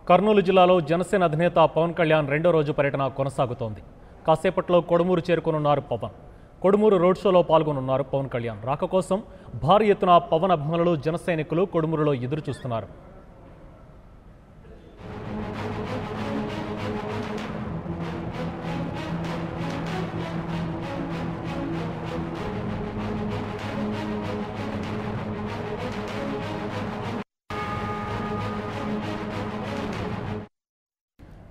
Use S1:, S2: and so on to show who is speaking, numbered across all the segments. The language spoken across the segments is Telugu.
S1: కర్నూలు జిల్లాలో జనసేన అధినేత పవన్ కళ్యాణ్ రెండో రోజు పర్యటన కొనసాగుతోంది. కాసేపట్లో కొడుమూరు చేరుకోనున్నారు పవన్. కొడుమూరు రోడ్ షోలో పాల్గొనున్నారు పవన్ కళ్యాణ్. రాక కోసం భారీ ఎత్తున పవన్ అభిమానులు, జన సైనికులు కొడుమూరులో ఎదురు చూస్తున్నారు.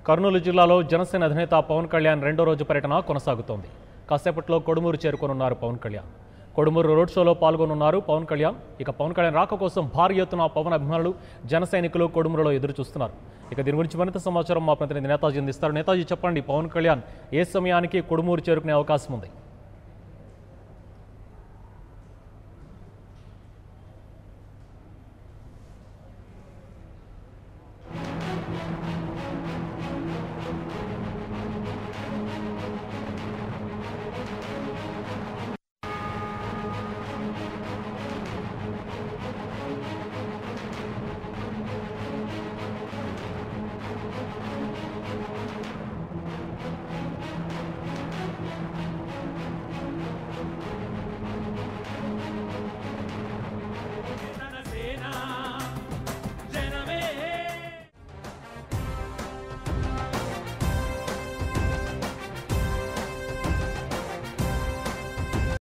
S1: కర్నూలు జిల్లాలో జనసేన అధినేత పవన్ కళ్యాణ్ రెండో రోజు పర్యటన కొనసాగుతోంది. కాసేపట్లో కొడుమూరు చేరుకోనున్నారు పవన్ కళ్యాణ్. కొడుమూరు రోడ్ షోలో పాల్గొనున్నారు పవన్ కళ్యాణ్. ఇక పవన్ కళ్యాణ్ రాక కోసం భారీ ఎత్తున పవన్ అభిమానులు, జన సైనికులు కొడుమూరులో ఎదురు చూస్తున్నారు. ఇక దీని గురించి మరింత సమాచారం మా ప్రతినిధి నేతాజీ అందిస్తారు. నేతాజీ చెప్పండి, పవన్ కళ్యాణ్ ఏ సమయానికి కొడుమూరు చేరుకునే అవకాశం ఉంది?